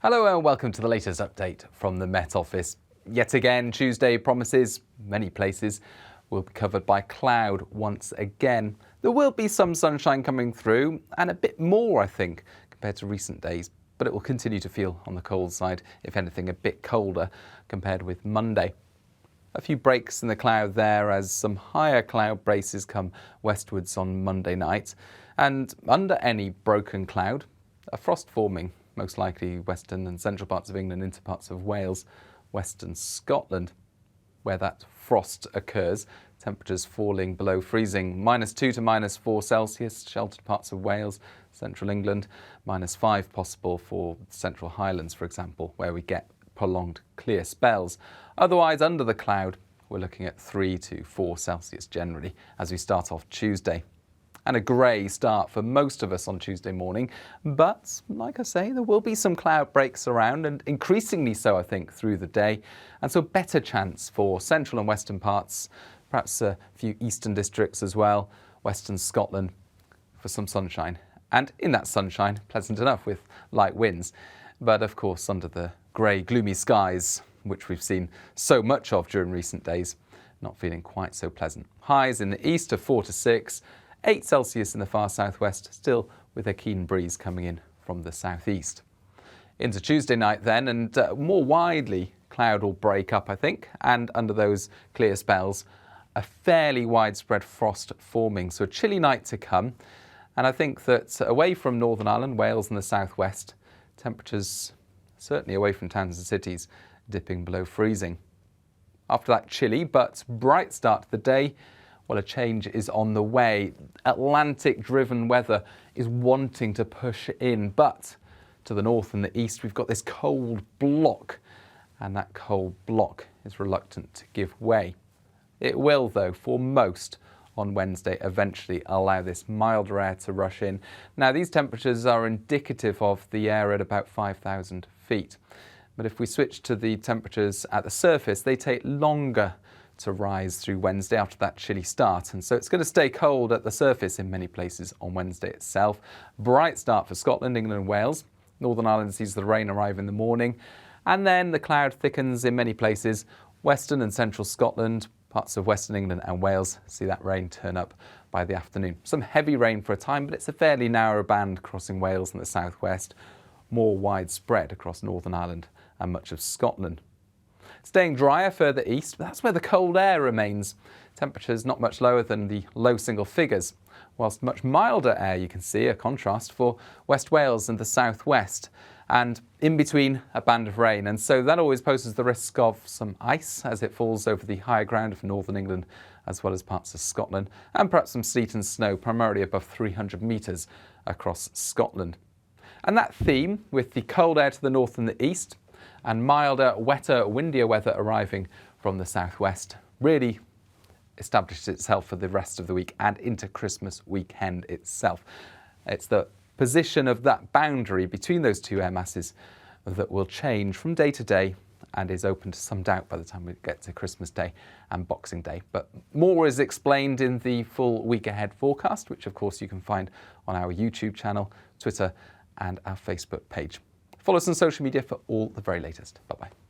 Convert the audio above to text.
Hello and welcome to the latest update from the Met Office. Yet again, Tuesday promises many places will be covered by cloud once again. There will be some sunshine coming through and a bit more, I think, compared to recent days, but it will continue to feel on the cold side, if anything a bit colder compared with Monday. A few breaks in the cloud there as some higher cloud braces come westwards on Monday night, and under any broken cloud, a frost forming, most likely western and central parts of England into parts of Wales, western Scotland, where that frost occurs. Temperatures falling below freezing, -2 to -4 Celsius, sheltered parts of Wales, central England, -5 possible for Central Highlands, for example, where we get prolonged clear spells. Otherwise, under the cloud, we're looking at 3 to 4 Celsius generally as we start off Tuesday. And a grey start for most of us on Tuesday morning. But, like I say, there will be some cloud breaks around, and increasingly so, I think, through the day. And so better chance for central and western parts, perhaps a few eastern districts as well, western Scotland, for some sunshine. And in that sunshine, pleasant enough with light winds. But, of course, under the grey, gloomy skies, which we've seen so much of during recent days, not feeling quite so pleasant. Highs in the east of 4 to 6, 8 Celsius in the far southwest, still with a keen breeze coming in from the southeast. Into Tuesday night then, and more widely, cloud will break up, I think, and under those clear spells, a fairly widespread frost forming, so a chilly night to come. And I think that away from Northern Ireland, Wales and the southwest, temperatures, certainly away from towns and cities, dipping below freezing. After that chilly but bright start to the day, well, a change is on the way. Atlantic-driven weather is wanting to push in, but to the north and the east, we've got this cold block, and that cold block is reluctant to give way. It will, though, for most on Wednesday, eventually allow this milder air to rush in. Now, these temperatures are indicative of the air at about 5,000 feet. But if we switch to the temperatures at the surface, they take longer to rise through Wednesday after that chilly start. And so it's going to stay cold at the surface in many places on Wednesday itself. Bright start for Scotland, England and Wales. Northern Ireland sees the rain arrive in the morning. And then the cloud thickens in many places. Western and central Scotland, parts of Western England and Wales see that rain turn up by the afternoon. Some heavy rain for a time, but it's a fairly narrow band crossing Wales and the southwest. More widespread across Northern Ireland and much of Scotland. Staying drier further east, but that's where the cold air remains. Temperatures not much lower than the low single figures, whilst much milder air, you can see a contrast for West Wales and the southwest, and in between a band of rain. And so that always poses the risk of some ice as it falls over the higher ground of northern England as well as parts of Scotland, and perhaps some sleet and snow primarily above 300 metres across Scotland. And that theme, with the cold air to the north and the east, and milder, wetter, windier weather arriving from the southwest, really established itself for the rest of the week and into Christmas weekend itself. It's the position of that boundary between those two air masses that will change from day to day and is open to some doubt by the time we get to Christmas Day and Boxing Day. But more is explained in the full week ahead forecast, which of course you can find on our YouTube channel, Twitter and our Facebook page. Follow us on social media for all the very latest. Bye-bye.